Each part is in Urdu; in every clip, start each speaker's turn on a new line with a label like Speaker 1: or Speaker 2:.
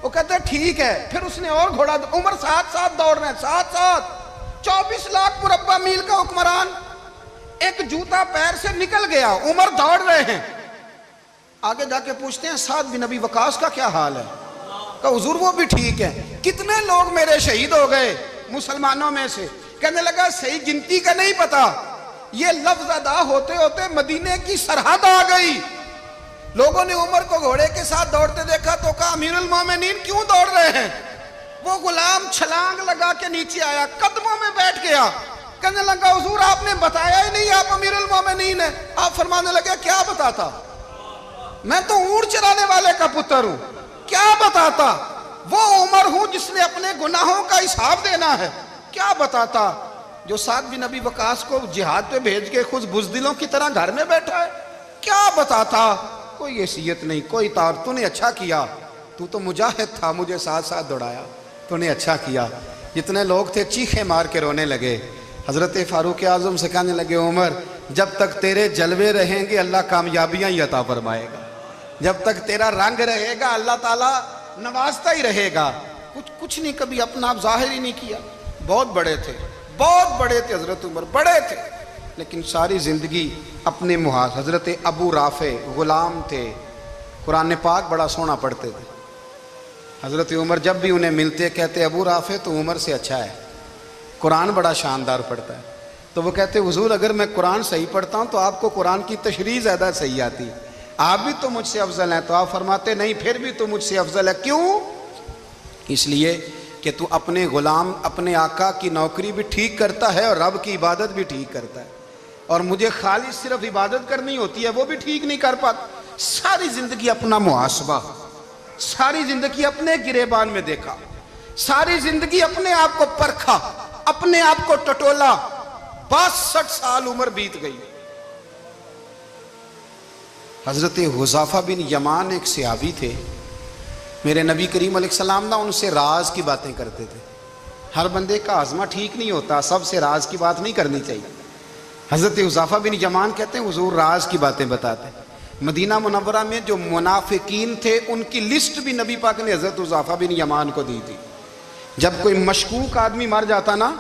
Speaker 1: وہ کہتے ہیں ٹھیک ہے. پھر اس نے اور گھوڑا, عمر ساتھ ساتھ دوڑ رہے ہیں, ساتھ ساتھ. 24 لاکھ مربع میل کا حکمران, ایک جوتا پیر سے نکل گیا, عمر دوڑ رہے ہیں. آگے جا کے پوچھتے ہیں سعد بن ابی وقاص کا کیا حال ہے؟ کہا حضور وہ بھی ٹھیک ہے. کتنے لوگ میرے شہید ہو گئے مسلمانوں میں سے؟ کہنے لگا صحیح گنتی کا نہیں پتا, یہ لفظ ادا ہوتے ہوتے مدینے کی سرحد آ گئی. لوگوں نے عمر کو گھوڑے کے ساتھ دوڑتے دیکھا تو کہا امیر المومنین کیوں دوڑ رہے ہیں؟ وہ غلام چھلانگ لگا کے نیچے آیا, قدموں میں بیٹھ گیا. کہنے لگا حضور آپ نے بتایا ہی نہیں آپ امیر المومنین ہیں. آپ فرمانے لگے کیا بتاتا, میں تو اونٹ چرانے والے کا پتر ہوں, کیا بتاتا؟ وہ عمر ہوں جس نے اپنے گناہوں کا حساب دینا ہے, کیا بتاتا؟ جو سعد بن ابی وقاص کو جہاد پہ بھیج کے خود بزدلوں کی طرح گھر میں بیٹھا ہے, کیا بتاتا؟ کوئی حیثیت نہیں, کوئی تار. تو نے اچھا کیا, تو تو مجاہد تھا, مجھے ساتھ ساتھ دوڑایا, تو نے اچھا کیا. جتنے لوگ تھے چیخیں مار کے رونے لگے. حضرت فاروق اعظم سے کہنے لگے عمر جب تک تیرے جلوے رہیں گے اللہ کامیابیاں ہی عطا فرمائے گا, جب تک تیرا رنگ رہے گا اللہ تعالیٰ نوازتا ہی رہے گا. کچھ نہیں, کبھی اپنا آپ ظاہر ہی نہیں کیا. بہت بڑے تھے, بہت بڑے تھے حضرت عمر, بڑے تھے, لیکن ساری زندگی اپنے محاذ. حضرت ابو رافع غلام تھے, قرآن پاک بڑا سونا پڑھتے تھے. حضرت عمر جب بھی انہیں ملتے کہتے ابو رافع تو عمر سے اچھا ہے, قرآن بڑا شاندار پڑھتا ہے. تو وہ کہتے حضور اگر میں قرآن صحیح پڑھتا ہوں تو آپ کو قرآن کی تشریح زیادہ صحیح آتی ہے, آپ بھی تو مجھ سے افضل ہیں. تو آپ فرماتے نہیں پھر بھی تو مجھ سے افضل ہے. کیوں؟ اس لیے کہ تو اپنے غلام اپنے آقا کی نوکری بھی ٹھیک کرتا ہے اور رب کی عبادت بھی ٹھیک کرتا ہے, اور مجھے خالص صرف عبادت کرنی ہوتی ہے وہ بھی ٹھیک نہیں کر پاتا. ساری زندگی اپنا محاسبہ, ساری زندگی اپنے گریبان میں دیکھا, ساری زندگی اپنے آپ کو پرکھا, اپنے آپ کو ٹٹولا. 62 سال عمر بیت گئی. حضرت حذیفہ بن یمان ایک صحابی تھے, میرے نبی کریم علیہ السلام نا ان سے راز کی باتیں کرتے تھے. ہر بندے کا ہاضمہ ٹھیک نہیں ہوتا, سب سے راز کی بات نہیں کرنی چاہیے. حضرت حذیفہ بن یمان کہتے ہیں حضور راز کی باتیں بتاتے ہیں. مدینہ منورہ میں جو منافقین تھے ان کی لسٹ بھی نبی پاک نے حضرت حذیفہ بن یمان کو دی تھی. جب کوئی مشکوک آدمی مر جاتا نا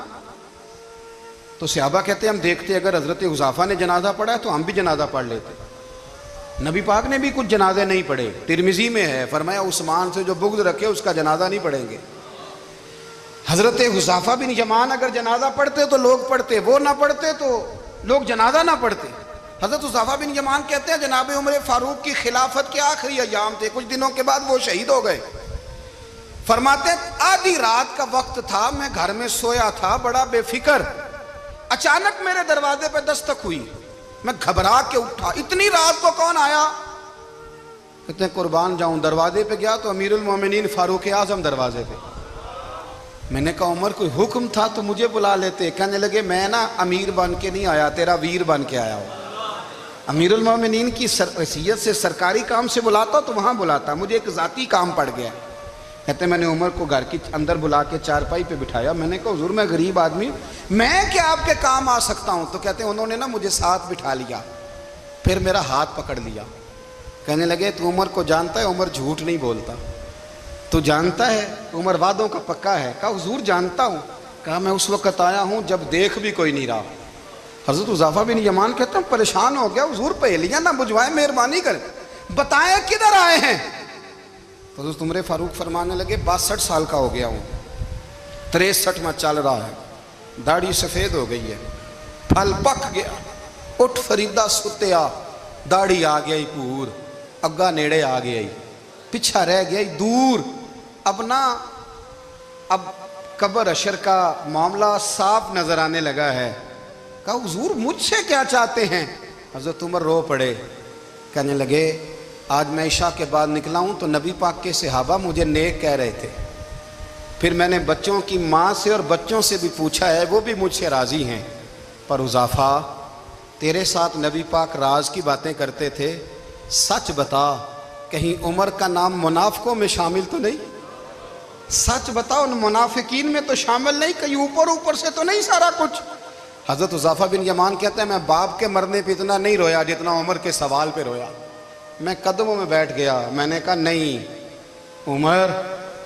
Speaker 1: تو صحابہ کہتے ہیں ہم دیکھتے اگر حضرت حذیفہ نے جنازہ پڑھا ہے تو ہم بھی جنازہ پڑھ لیتے. نبی پاک نے بھی کچھ جنازے نہیں پڑھے, ترمذی میں ہے, فرمایا عثمان سے جو بغض رکھے اس کا جنازہ نہیں پڑھیں گے. حضرت حذیفہ بن یمان اگر جنازہ پڑھتے تو لوگ پڑھتے, وہ نہ پڑھتے تو لوگ جنازہ نہ پڑھتے. حضرت حذیفہ بن یمان کہتے ہیں جناب عمر فاروق کی خلافت کے آخری ایام تھے, کچھ دنوں کے بعد وہ شہید ہو گئے. فرماتے آدھی رات کا وقت تھا, میں گھر میں سویا تھا بڑا بے فکر, اچانک میرے دروازے پہ دستک ہوئی, میں گھبرا کے اٹھا, اتنی رات کو کون آیا؟ کہتے ہیں قربان جاؤں, دروازے پہ گیا تو امیر المومنین فاروق اعظم دروازے پہ. میں نے کہا عمر کوئی حکم تھا تو مجھے بلا لیتے. کہنے لگے میں نا امیر بن کے نہیں آیا, تیرا ویر بن کے آیا ہوں. امیر المومنین کی حیثیت سے سرکاری کام سے بلاتا تو وہاں بلاتا, مجھے ایک ذاتی کام پڑ گیا. کہتے ہیں میں نے عمر کو گھر کی اندر بلا کے چارپائی پہ بٹھایا. میں نے کہا حضور میں غریب آدمی, میں کیا آپ کے کام آ سکتا ہوں؟ تو کہتے ہیں انہوں نے نا مجھے ساتھ بٹھا لیا, پھر میرا ہاتھ پکڑ لیا. کہنے لگے تو عمر کو جانتا ہے؟ عمر جھوٹ نہیں بولتا. تو جانتا ہے عمر وعدوں کا پکا ہے؟ کہا حضور جانتا ہوں. کہا میں اس وقت آیا ہوں جب دیکھ بھی کوئی نہیں رہا. حضرت حذیفہ بن یمان کہتے ہیں پریشان ہو گیا, حضور پہلیاں نہ بجھوائیں, مہربانی کریں بتائیں کدھر آئے ہیں. تو حضرت عمر فاروق فرمانے لگے 62 سال کا ہو گیا ہوں, 63 میں چل رہا ہے, داڑھی سفید ہو گئی ہے, پھل پک گیا, اٹھ فریدہ ستیا, داڑھی آ گئی پور, اگا نیڑے آ گئی, پچھا رہ گئی دور. اب قبر اشر کا معاملہ صاف نظر آنے لگا ہے. کہا حضور مجھ سے کیا چاہتے ہیں؟ حضرت عمر رو پڑے, کہنے لگے آج میں عشاء کے بعد نکلا ہوں تو نبی پاک کے صحابہ مجھے نیک کہہ رہے تھے, پھر میں نے بچوں کی ماں سے اور بچوں سے بھی پوچھا ہے, وہ بھی مجھ سے راضی ہیں. پر حذیفہ تیرے ساتھ نبی پاک راز کی باتیں کرتے تھے, سچ بتا کہیں عمر کا نام منافقوں میں شامل تو نہیں؟ سچ بتا ان منافقین میں تو شامل نہیں, کہیں اوپر سے تو نہیں سارا کچھ؟ حضرت حذیفہ بن یمان کہتے ہیں میں باپ کے مرنے پہ اتنا نہیں رویا جتنا عمر کے سوال پہ رویا. میں قدموں میں بیٹھ گیا, میں نے کہا نہیں عمر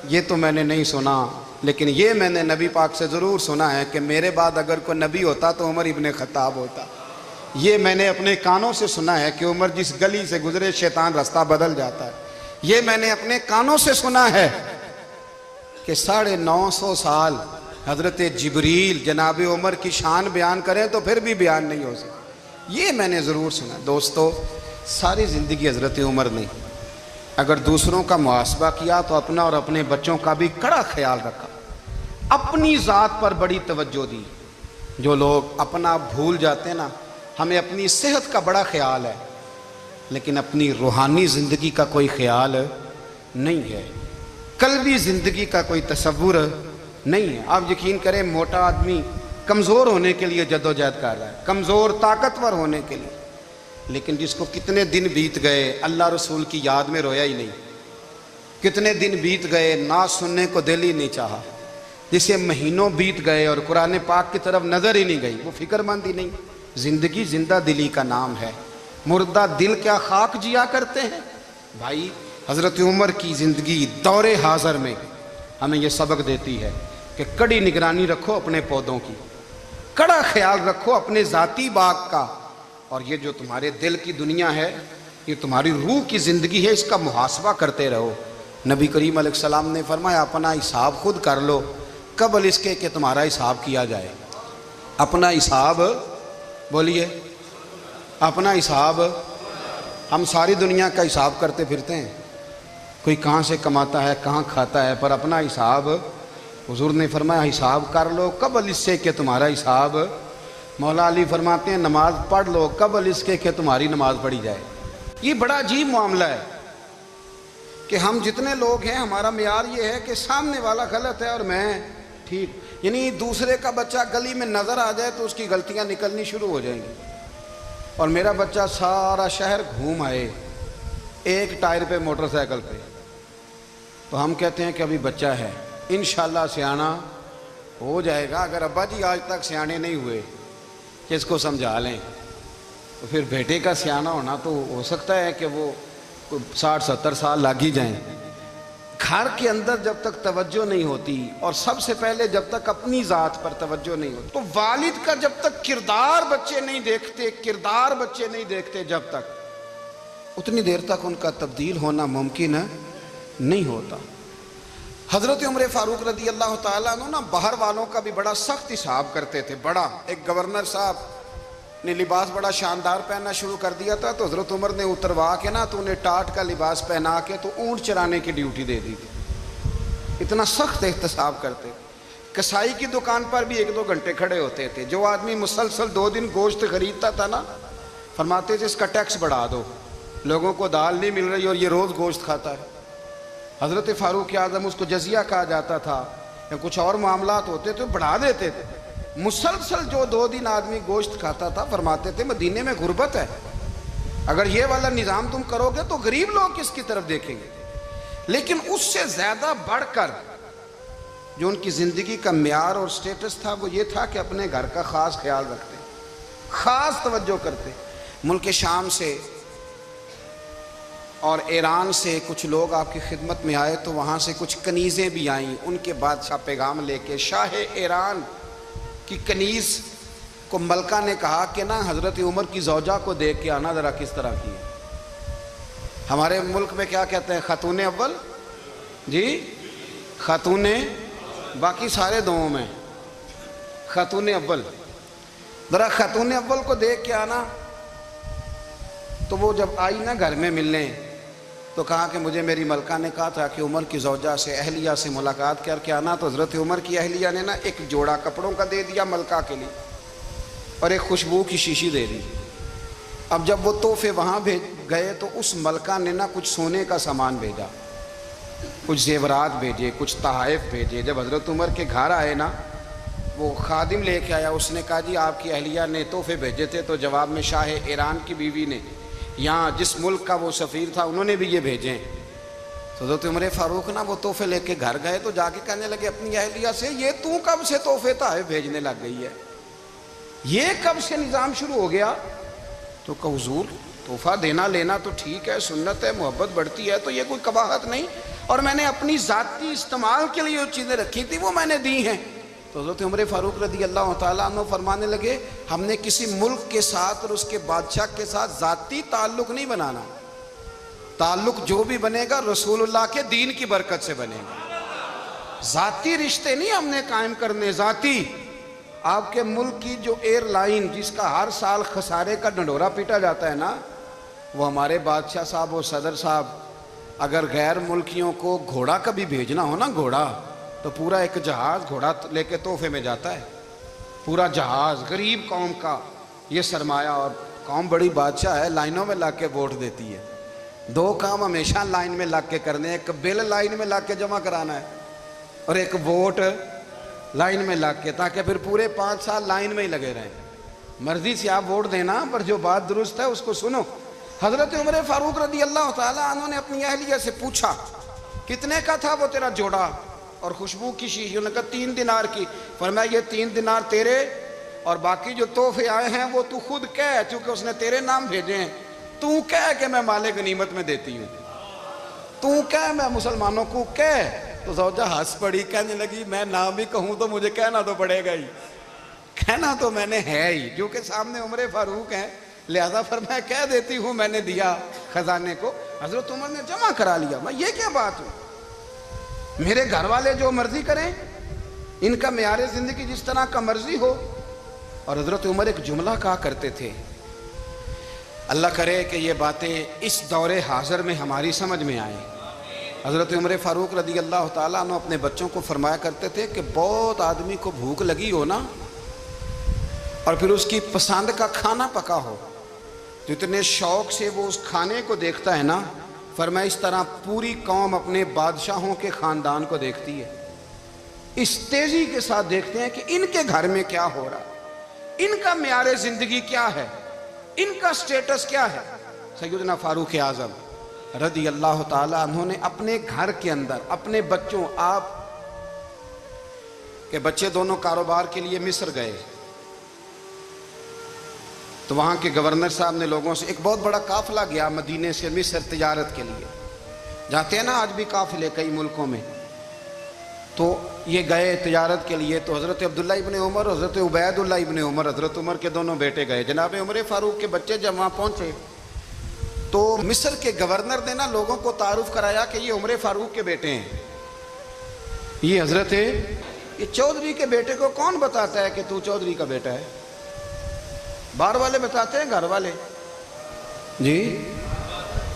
Speaker 1: یہ تو میں نے نہیں سنا، لیکن یہ میں نے نبی پاک سے ضرور سنا ہے کہ میرے بعد اگر کوئی نبی ہوتا تو عمر ابن خطاب ہوتا۔ یہ میں نے اپنے کانوں سے سنا ہے کہ عمر جس گلی سے گزرے شیطان رستہ بدل جاتا ہے۔ یہ میں نے اپنے کانوں سے سنا ہے کہ 950 سال حضرت جبریل جناب عمر کی شان بیان کریں تو پھر بھی بیان نہیں ہو سکتا۔ یہ میں نے ضرور سنا۔ دوستو، ساری زندگی حضرت عمر نے اگر دوسروں کا محاسبہ کیا تو اپنا اور اپنے بچوں کا بھی کڑا خیال رکھا، اپنی ذات پر بڑی توجہ دی۔ جو لوگ اپنا بھول جاتے ہیں نا، ہمیں اپنی صحت کا بڑا خیال ہے لیکن اپنی روحانی زندگی کا کوئی خیال نہیں ہے، قلبی زندگی کا کوئی تصور نہیں ہے۔ آپ یقین کریں، موٹا آدمی کمزور ہونے کے لیے جدوجہد کر رہا ہے، کمزور طاقتور ہونے کے لیے، لیکن جس کو کتنے دن بیت گئے اللہ رسول کی یاد میں رویا ہی نہیں، کتنے دن بیت گئے نعت سننے کو دل ہی نہیں چاہا، جسے مہینوں بیت گئے اور قرآن پاک کی طرف نظر ہی نہیں گئی، وہ فکر مند ہی نہیں۔ زندگی زندہ دلی کا نام ہے، مردہ دل کیا خاک جیا کرتے ہیں۔ بھائی، حضرت عمر کی زندگی دور حاضر میں ہمیں یہ سبق دیتی ہے کہ کڑی نگرانی رکھو اپنے پودوں کی، کڑا خیال رکھو اپنے ذاتی باغ کا، اور یہ جو تمہارے دل کی دنیا ہے، یہ تمہاری روح کی زندگی ہے، اس کا محاسبہ کرتے رہو۔ نبی کریم علیہ السلام نے فرمایا اپنا حساب خود کر لو قبل اس کے کہ تمہارا حساب کیا جائے۔ اپنا حساب، بولیے، اپنا حساب۔ ہم ساری دنیا کا حساب کرتے پھرتے ہیں، کوئی کہاں سے کماتا ہے، کہاں کھاتا ہے، پر اپنا حساب حضور نے فرمایا حساب کر لو قبل اس سے کہ تمہارا حساب۔ مولا علی فرماتے ہیں نماز پڑھ لو قبل اس کے کہ تمہاری نماز پڑھی جائے۔ یہ بڑا عجیب معاملہ ہے کہ ہم جتنے لوگ ہیں ہمارا معیار یہ ہے کہ سامنے والا غلط ہے اور میں ٹھیک، یعنی دوسرے کا بچہ گلی میں نظر آ جائے تو اس کی غلطیاں نکلنی شروع ہو جائیں گی، اور میرا بچہ سارا شہر گھوم آئے ایک ٹائر پہ موٹر سائیکل پہ، تو ہم کہتے ہیں کہ ابھی بچہ ہے، انشاءاللہ سیانا ہو جائے گا۔ اگر ابا جی آج تک سیانے نہیں ہوئے کہ اس کو سمجھا لیں، تو پھر بیٹے کا سیانا ہونا تو ہو سکتا ہے کہ وہ 60-70 سال لگ ہی جائیں۔ گھر کے اندر جب تک توجہ نہیں ہوتی، اور سب سے پہلے جب تک اپنی ذات پر توجہ نہیں ہوتی، تو والد کا جب تک کردار بچے نہیں دیکھتے جب تک، اتنی دیر تک ان کا تبدیل ہونا ممکن نہیں ہوتا۔ حضرت عمر فاروق رضی اللہ تعالیٰ عنہ نا باہر والوں کا بھی بڑا سخت حساب کرتے تھے۔ بڑا ایک گورنر صاحب نے لباس بڑا شاندار پہننا شروع کر دیا تھا، تو حضرت عمر نے اتروا کے نا تو انہیں ٹاٹ کا لباس پہنا کے تو اونٹ چرانے کی ڈیوٹی دے دی تھی۔ اتنا سخت احتساب کرتے تھے۔ کسائی کی دکان پر بھی 1-2 گھنٹے کھڑے ہوتے تھے۔ جو آدمی مسلسل 2 دن گوشت خریدتا تھا نا، فرماتے تھے اس کا ٹیکس بڑھا دو، لوگوں کو دال نہیں مل رہی اور یہ روز گوشت کھاتا ہے۔ حضرت فاروق اعظم، اس کو جزیہ کہا جاتا تھا، یا کچھ اور معاملات ہوتے تو بڑھا دیتے تھے۔ مسلسل جو 2 دن آدمی گوشت کھاتا تھا، فرماتے تھے مدینے میں غربت ہے، اگر یہ والا نظام تم کرو گے تو غریب لوگ کس کی طرف دیکھیں گے۔ لیکن اس سے زیادہ بڑھ کر جو ان کی زندگی کا معیار اور سٹیٹس تھا وہ یہ تھا کہ اپنے گھر کا خاص خیال رکھتے، خاص توجہ کرتے۔ ملک شام سے اور ایران سے کچھ لوگ آپ کی خدمت میں آئے، تو وہاں سے کچھ کنیزیں بھی آئیں، ان کے بادشاہ پیغام لے کے۔ شاہ ایران کی کنیز کو ملکہ نے کہا کہ نا حضرت عمر کی زوجہ کو دیکھ کے آنا ذرا کس طرح کی ہے۔ ہمارے ملک میں کیا کہتے ہیں، خاتون اول، جی خاتون، باقی سارے دووں میں خاتون اول، ذرا خاتون اول کو دیکھ کے آنا۔ تو وہ جب آئی نا گھر میں ملنے، تو کہا کہ مجھے میری ملکہ نے کہا تھا کہ عمر کی زوجہ سے، اہلیہ سے ملاقات کر کے آنا۔ تو حضرت عمر کی اہلیہ نے نا ایک جوڑا کپڑوں کا دے دیا ملکہ کے لیے، اور ایک خوشبو کی شیشی دے دی۔ اب جب وہ تحفے وہاں بھیج گئے تو اس ملکہ نے نا کچھ سونے کا سامان بھیجا، کچھ زیورات بھیجے، کچھ تحائف بھیجے۔ جب حضرت عمر کے گھر آئے نا، وہ خادم لے کے آیا، اس نے کہا جی آپ کی اہلیہ نے تحفے بھیجے تھے، تو جواب میں شاہ ایران کی بیوی نے، یہاں جس ملک کا وہ سفیر تھا، انہوں نے بھی یہ بھیجے۔ تو حضرت عمر فاروق نا وہ تحفے لے کے گھر گئے، تو جا کے کہنے لگے اپنی اہلیہ سے، یہ تو کب سے تحفے تحائف بھیجنے لگ گئی ہے، یہ کب سے نظام شروع ہو گیا؟ تو کہ حضور تحفہ دینا لینا تو ٹھیک ہے، سنت ہے، محبت بڑھتی ہے، تو یہ کوئی قباحت نہیں، اور میں نے اپنی ذاتی استعمال کے لیے جو چیزیں رکھی تھی وہ میں نے دی ہیں. تو حضرت عمر فاروق رضی اللہ تعالیٰ عنہ فرمانے لگے ہم نے کسی ملک کے ساتھ اور اس کے بادشاہ کے ساتھ ذاتی تعلق نہیں بنانا. تعلق جو بھی بنے گا رسول اللہ کے دین کی برکت سے بنے گا. ذاتی رشتے نہیں ہم نے قائم کرنے. ذاتی آپ کے ملک کی جو ایئر لائن جس کا ہر سال خسارے کا ڈنڈورا پیٹا جاتا ہے نا، وہ ہمارے بادشاہ صاحب اور صدر صاحب اگر غیر ملکیوں کو گھوڑا کبھی بھیجنا ہو نا، گھوڑا، تو پورا ایک جہاز گھوڑا لے کے تحفے میں جاتا ہے. پورا جہاز غریب قوم کا یہ سرمایہ. اور قوم بڑی بادشاہ ہے، لائنوں میں لگ کے ووٹ دیتی ہے. دو کام ہمیشہ لائن میں لگ کے کرنے ہیں، ایک بل لائن میں لگ کے جمع کرانا ہے اور ایک ووٹ لائن میں لگ کے، تاکہ پھر پورے 5 سال لائن میں ہی لگے رہیں. مرضی سے آپ ووٹ دینا، پر جو بات درست ہے اس کو سنو. حضرت عمر فاروق رضی اللہ تعالیٰ عنہ نے اپنی اہلیہ سے پوچھا کتنے کا تھا وہ تیرا جوڑا اور خوشبو کی شیشی؟ انہوں نے کہا 3 دینار کی. فرمایا یہ 3 دینار تیرے اور باقی جو تحفے آئے ہیں وہ تو خود کہہ، چونکہ اس نے تیرے نام بھیجے ہیں. تو کہہ کہ میں مال غنیمت میں دیتی ہوں، تو کہہ میں مسلمانوں کو کہہ. تو زوجہ ہنس پڑی، کہنے لگی میں نہ بھی کہوں تو مجھے کہنا تو پڑے گا ہی، کہنا تو میں نے ہے ہی، جو کہ سامنے عمر فاروق ہیں، لہذا فرمایا کہہ دیتی ہوں میں نے دیا خزانے کو. حضرت عمر نے جمع کرا لیا. میں یہ کیا بات ہوں، میرے گھر والے جو مرضی کریں، ان کا معیار زندگی جس طرح کا مرضی ہو. اور حضرت عمر ایک جملہ کہا کرتے تھے، اللہ کرے کہ یہ باتیں اس دور حاضر میں ہماری سمجھ میں آئیں. حضرت عمر فاروق رضی اللہ تعالیٰ عنہ اپنے بچوں کو فرمایا کرتے تھے کہ بہت آدمی کو بھوک لگی ہو نا، اور پھر اس کی پسند کا کھانا پکا ہو، تو اتنے شوق سے وہ اس کھانے کو دیکھتا ہے نا، فرمایا اس طرح پوری قوم اپنے بادشاہوں کے خاندان کو دیکھتی ہے. اس تیزی کے ساتھ دیکھتے ہیں کہ ان کے گھر میں کیا ہو رہا ہے، ان کا معیار زندگی کیا ہے، ان کا سٹیٹس کیا ہے. سیدنا فاروق اعظم رضی اللہ تعالیٰ عنہ نے اپنے گھر کے اندر اپنے بچوں، آپ کے بچے دونوں کاروبار کے لیے مصر گئے، تو وہاں کے گورنر صاحب نے لوگوں سے، ایک بہت بڑا قافلہ گیا مدینے سے مصر تجارت کے لیے، جاتے ہیں نا آج بھی قافلے کئی ملکوں میں، تو یہ گئے تجارت کے لیے. تو حضرت عبداللہ ابن عمر، حضرت عبید اللہ ابن عمر، حضرت عمر کے دونوں بیٹے گئے. جناب عمر فاروق کے بچے جب وہاں پہنچے تو مصر کے گورنر نے نا لوگوں کو تعارف کرایا کہ یہ عمر فاروق کے بیٹے ہیں. یہ حضرت یہ چودھری کے بیٹے کو کون بتاتا ہے کہ تو چودھری کا بیٹا ہے؟ باہر والے بتاتے ہیں، گھر والے جی.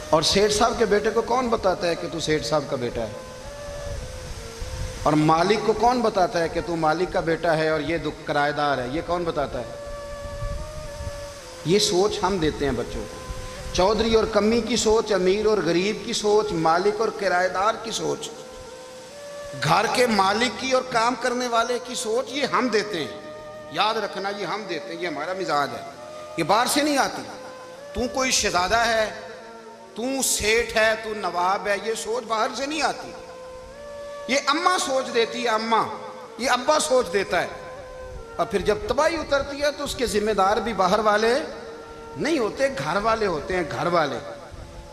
Speaker 1: اور سیٹھ صاحب کے بیٹے کو کون بتاتا ہے کہ تو سیٹھ صاحب کا بیٹا ہے؟ اور مالک کو کون بتاتا ہے کہ تو مالک کا بیٹا ہے اور یہ کرایہ دار ہے؟ یہ کون بتاتا ہے؟ یہ سوچ ہم دیتے ہیں بچوں کو. چودھری اور کمی کی سوچ، امیر اور غریب کی سوچ، مالک اور کرایہ دار کی سوچ، گھر کے مالک کی اور کام کرنے والے کی سوچ، یہ ہم دیتے ہیں. یاد رکھنا، یہ ہم دیتے ہیں، یہ ہمارا مزاج ہے، یہ باہر سے نہیں آتی. تو کوئی شہزادہ ہے، تو سیٹھ ہے، تو نواب ہے، یہ سوچ باہر سے نہیں آتی. یہ اماں سوچ دیتی ہے، اماں، یہ ابا سوچ دیتا ہے. اور پھر جب تباہی اترتی ہے تو اس کے ذمہ دار بھی باہر والے نہیں ہوتے، گھر والے ہوتے ہیں. گھر والے،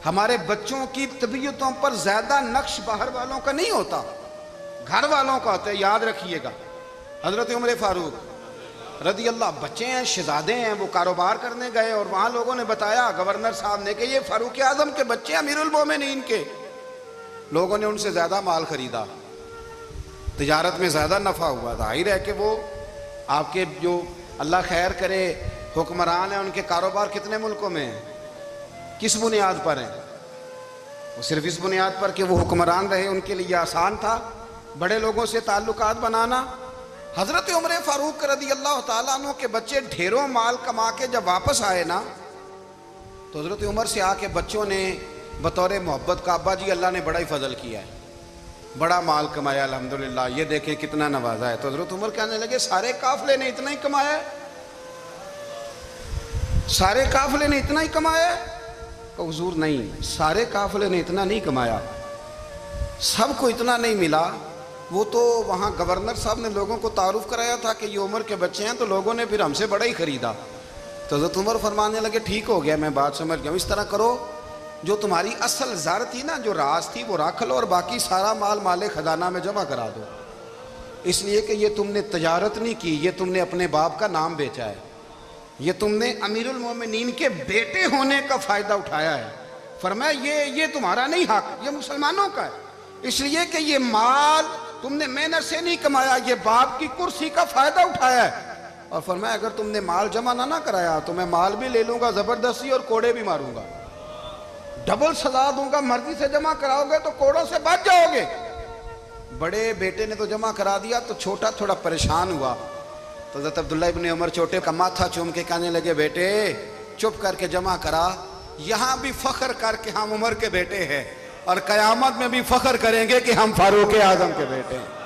Speaker 1: ہمارے بچوں کی طبیعتوں پر زیادہ نقش باہر والوں کا نہیں ہوتا، گھر والوں کا ہوتا ہے. یاد رکھیے گا. حضرت عمر فاروق رضی اللہ، بچے ہیں، شہزادے ہیں، وہ کاروبار کرنے گئے اور وہاں لوگوں نے بتایا گورنر صاحب نے کہ یہ فاروق اعظم کے بچے امیر المومنین کے. لوگوں نے ان سے زیادہ مال خریدا، تجارت میں زیادہ نفع ہوا. ظاہر ہے کہ وہ آپ کے جو اللہ خیر کرے حکمران ہیں، ان کے کاروبار کتنے ملکوں میں ہیں، کس بنیاد پر ہیں؟ وہ صرف اس بنیاد پر کہ وہ حکمران رہے، ان کے لیے آسان تھا بڑے لوگوں سے تعلقات بنانا. حضرت عمر فاروق رضی اللہ تعالیٰ عنہ کے بچے ڈھیروں مال کما کے جب واپس آئے نا، تو حضرت عمر سے آ کے بچوں نے بطور محبت کا، ابا جی اللہ نے بڑا ہی فضل کیا ہے، بڑا مال کمایا الحمدللہ، یہ دیکھیں کتنا نوازا ہے. تو حضرت عمر کہنے لگے سارے قافلے نے اتنا ہی کمایا ہے؟ سارے قافلے نے اتنا ہی کمایا ہے؟ کہ حضور نہیں، سارے قافلے نے اتنا نہیں کمایا، سب کو اتنا نہیں ملا. وہ تو وہاں گورنر صاحب نے لوگوں کو تعارف کرایا تھا کہ یہ عمر کے بچے ہیں، تو لوگوں نے پھر ہم سے بڑا ہی خریدا. تو حضرت عمر فرمانے لگے ٹھیک ہو گیا، میں بات سمجھ گیا ہوں، اس طرح کرو جو تمہاری اصل زر تھی نا، جو راز تھی، وہ رکھ لو اور باقی سارا مال مال خزانہ میں جمع کرا دو، اس لیے کہ یہ تم نے تجارت نہیں کی، یہ تم نے اپنے باپ کا نام بیچا ہے، یہ تم نے امیر المومنین کے بیٹے ہونے کا فائدہ اٹھایا ہے۔ فرمایا یہ تمہارا نہیں حق، یہ مسلمانوں کا ہے، اس لیے کہ یہ مال تم نے محنت سے نہیں کمایا، یہ باپ کی کرسی کا فائدہ اٹھایا ہے۔ اور فرمایا اگر تم نے مال جمع نہ کرایا تو میں مال بھی لے لوں گا زبردستی اور کوڑے بھی ماروں گا، ڈبل سزا دوں گا، مرضی سے جمع کراؤ گے تو کوڑوں سے بچ جاؤ گے۔ بڑے بیٹے نے تو جمع کرا دیا تو چھوٹا تھوڑا پریشان ہوا، تو حضرت عبداللہ ابن عمر چھوٹے کا ماتھا چوم کے کہنے لگے بیٹے چپ کر کے جمع کرا، یہاں بھی فخر کر کے ہم عمر کے بیٹے ہیں اور قیامت میں بھی فخر کریں گے کہ ہم فاروق اعظم کے بیٹے ہیں۔